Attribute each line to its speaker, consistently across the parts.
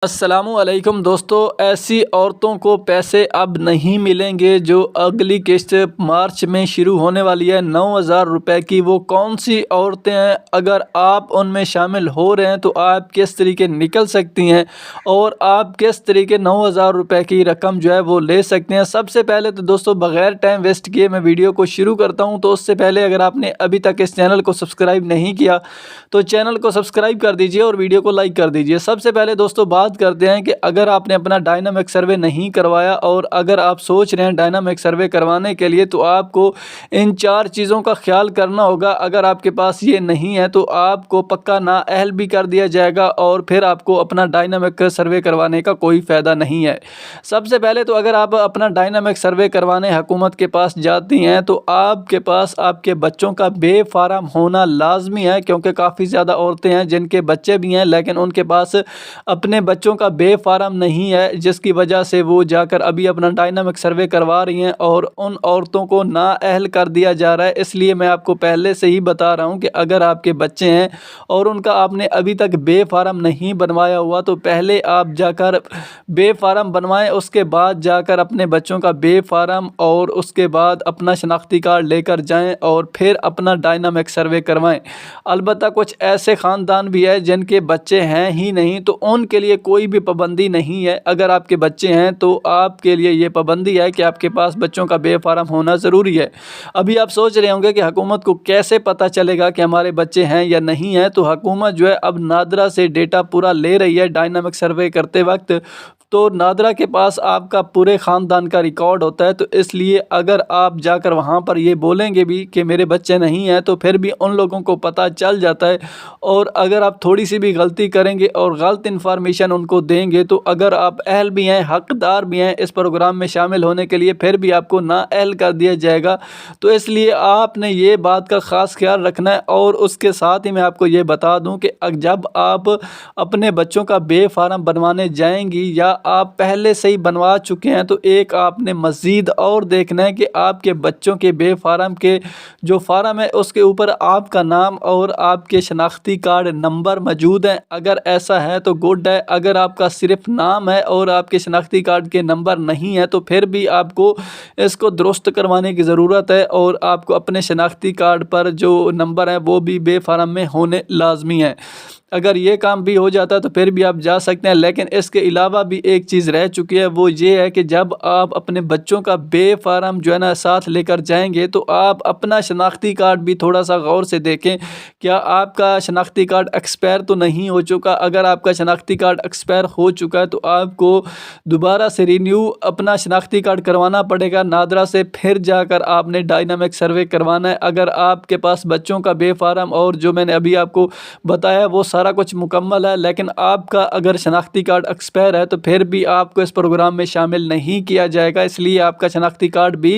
Speaker 1: अस्सलामुअलैकुम दोस्तों, ऐसी औरतों को पैसे अब नहीं मिलेंगे जो अगली किस्त मार्च में शुरू होने वाली है 9,000 रुपये की। वो कौन सी औरतें हैं? अगर आप उनमें शामिल हो रहे हैं तो आप किस तरीके निकल सकती हैं और आप किस तरीके 9,000 रुपये की रकम जो है वो ले सकते हैं। सबसे पहले तो दोस्तों बगैर टाइम वेस्ट किए मैं वीडियो को शुरू करता हूँ। तो उससे पहले अगर आपने अभी तक इस चैनल को सब्सक्राइब नहीं किया तो चैनल को सब्सक्राइब कर दीजिए और वीडियो को लाइक कर दीजिए। सबसे पहले दोस्तों बात करते हैं कि अगर आपने अपना डायनामिक सर्वे नहीं करवाया और अगर आप सोच रहे हैं डायनामिक सर्वे करवाने के लिए तो आपको इन 4 चीज़ों का ख्याल करना होगा। अगर आपके पास ये नहीं है तो आपको पक्का नाअहल भी कर दिया जाएगा और फिर आपको अपना डायनामिक सर्वे करवाने का कोई फ़ायदा नहीं है। सबसे पहले तो अगर आप अपना डायनामिक सर्वे करवाने हुकूमत के पास जाती हैं तो आपके पास आपके बच्चों का बेफारम होना लाजमी है, क्योंकि काफ़ी ज़्यादा औरतें हैं जिनके बच्चे भी हैं लेकिन उनके पास अपने बच्चों का बेफारम नहीं है, जिसकी वजह से वो जाकर अभी अपना डायनामिक सर्वे करवा रही हैं और उन औरतों को नाअहल कर दिया जा रहा है। इसलिए मैं आपको पहले से ही बता रहा हूँ कि अगर आपके बच्चे हैं और उनका आपने अभी तक बेफारम नहीं बनवाया हुआ तो पहले आप जाकर बेफारम बनवाएं, उसके बाद जाकर अपने बच्चों का बेफारम और उसके बाद अपना शनाख्ती कार्ड लेकर जाएं और फिर अपना डायनामिक सर्वे करवाएं। अलबत्ता कुछ ऐसे ख़ानदान भी है जिनके बच्चे हैं ही नहीं तो उनके लिए कोई भी पाबंदी नहीं है। अगर आपके बच्चे हैं तो आपके लिए ये पाबंदी है कि आपके पास बच्चों का बेफारम होना ज़रूरी है। अभी आप सोच रहे होंगे कि हुकूमत को कैसे पता चलेगा कि हमारे बच्चे हैं या नहीं हैं। तो हुकूमत जो है अब नादरा से डेटा पूरा ले रही है डायनामिक सर्वे करते वक्त। तो नादरा के पास आपका पूरे ख़ानदान का रिकॉर्ड होता है, तो इसलिए अगर आप जाकर वहाँ पर ये बोलेंगे भी कि मेरे बच्चे नहीं हैं तो फिर भी उन लोगों को पता चल जाता है। और अगर आप थोड़ी सी भी गलती करेंगे और गलत इन्फॉर्मेशन उनको देंगे तो अगर आप अहल भी हैं, हकदार भी हैं इस प्रोग्राम में शामिल होने के लिए, फिर भी आपको नाअहल कर दिया जाएगा। तो इसलिए आपने ये बात का ख़ास ख्याल रखना है। और उसके साथ ही मैं आपको ये बता दूं कि जब आप अपने बच्चों का बेफारम बनवाने जाएंगी या आप पहले से ही बनवा चुके हैं तो एक आपने मज़ीद और देखना है कि आपके बच्चों के बेफारम के जो फार्म है उसके ऊपर आपका नाम और आपके शनाख्ती कार्ड नंबर मौजूद हैं। अगर ऐसा है तो गुड है। अगर आपका सिर्फ नाम है और आपके शनाख्ती कार्ड के नंबर नहीं है तो फिर भी आपको इसको दुरुस्त करवाने की ज़रूरत है और आपको अपने शनाख्ती कार्ड पर जो नंबर है वो भी बेफारम में होने लाजमी है। अगर ये काम भी हो जाता है तो फिर भी आप जा सकते हैं। लेकिन इसके अलावा भी एक चीज़ रह चुकी है, वो ये है कि जब आप अपने बच्चों का बेफारम जो है ना साथ लेकर जाएंगे तो आप अपना शनाख्ती कार्ड भी थोड़ा सा गौर से देखें, क्या आपका शनाख्ती कार्ड एक्सपायर तो नहीं हो चुका। अगर आपका शनाख्ती कार्ड एक्सपायर हो चुका है तो आपको दोबारा से रिन्यू अपना शनाख्ती कार्ड करवाना पड़ेगा नादरा से, फिर जाकर आपने डायनामिक सर्वे करवाना है। अगर आपके पास बच्चों का बेफारम और जो मैंने अभी आपको बताया वो सारा कुछ मुकम्मल है, लेकिन आपका अगर शनाख्ती कार्ड एक्सपायर है तो फिर भी आपको इस प्रोग्राम में शामिल नहीं किया जाएगा। इसलिए आपका शनाख्ती कार्ड भी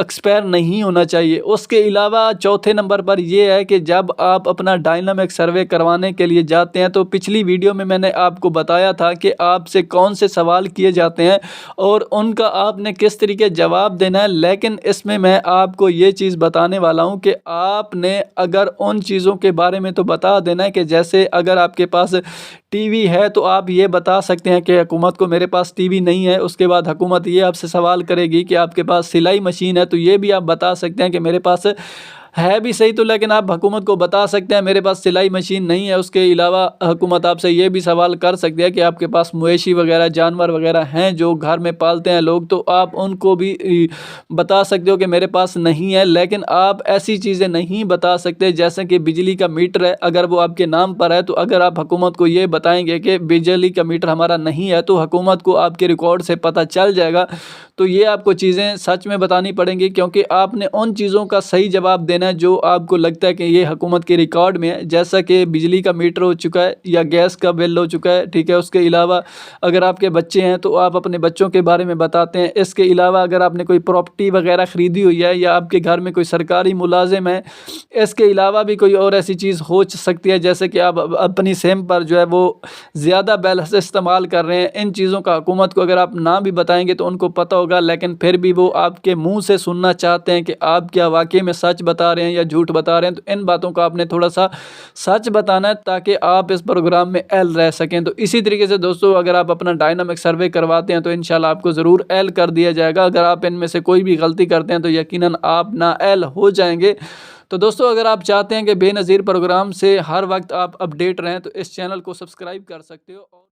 Speaker 1: एक्सपायर नहीं होना चाहिए। उसके अलावा चौथे नंबर पर यह है कि जब आप अपना डायनामिक सर्वे करवाने के लिए जाते हैं तो पिछली वीडियो में मैंने आपको बताया था कि आपसे कौन से सवाल किए जाते हैं और उनका आपने किस तरीके जवाब देना है। लेकिन इसमें मैं आपको ये चीज़ बताने वाला हूँ कि आपने अगर उन चीज़ों के बारे में तो बता देना है कि जैसे अगर आपके पास टीवी है तो आप ये बता सकते हैं कि हुकूमत को मेरे पास टीवी नहीं है। उसके बाद हुकूमत ये आपसे सवाल करेगी कि आपके पास सिलाई मशीन है, तो ये भी आप बता सकते हैं कि मेरे पास है भी सही तो, लेकिन आप हुकूमत को बता सकते हैं मेरे पास सिलाई मशीन नहीं है। उसके अलावा हुकूमत आपसे ये भी सवाल कर सकती है कि आपके पास मवेशी वगैरह जानवर वगैरह हैं जो घर में पालते हैं लोग, तो आप उनको भी बता सकते हो कि मेरे पास नहीं है। लेकिन आप ऐसी चीज़ें नहीं बता सकते जैसे कि बिजली का मीटर है, अगर वो आपके नाम पर है तो अगर आप हुकूमत को ये बताएंगे कि बिजली का मीटर हमारा नहीं है तो हुकूमत को आपके रिकॉर्ड से पता चल जाएगा। तो ये आपको चीज़ें सच में बतानी पड़ेंगी, क्योंकि आपने उन चीज़ों का सही जवाब देना है जो आपको लगता है कि ये हुकूमत के रिकॉर्ड में है, जैसा कि बिजली का मीटर हो चुका है या गैस का बिल हो चुका है, ठीक है। उसके अलावा अगर आपके बच्चे हैं तो आप अपने बच्चों के बारे में बताते हैं। इसके अलावा अगर आपने कोई प्रॉपर्टी वगैरह ख़रीदी हुई है या आपके घर में कोई सरकारी मुलाजिम है, इसके अलावा भी कोई और ऐसी चीज़ हो सकती है जैसे कि आप अपनी सिम पर जो है वो ज़्यादा बैलेंस इस्तेमाल कर रहे हैं। इन चीज़ों का हुकूमत को अगर आप ना भी बताएंगे तो उनको पता होगा, लेकिन फिर भी वो आपके मुंह से सुनना चाहते हैं कि आप क्या वाकई में सच बता रहे हैं या झूठ बता रहे हैं, तो इन बातों का आपने थोड़ा सा सच बताना है ताकि आप इस प्रोग्राम में एल रह सकें। तो इसी तरीके से दोस्तों अगर आप अपना डायनामिक सर्वे करवाते हैं तो इंशाल्लाह आपको ज़रूर एल कर दिया जाएगा। अगर आप इनमें से कोई भी गलती करते हैं तो यकीनन आप ना एल हो जाएंगे। तो दोस्तों अगर आप चाहते हैं कि बेनज़ीर प्रोग्राम से हर वक्त आप अपडेट रहें तो इस चैनल को सब्सक्राइब कर सकते हो।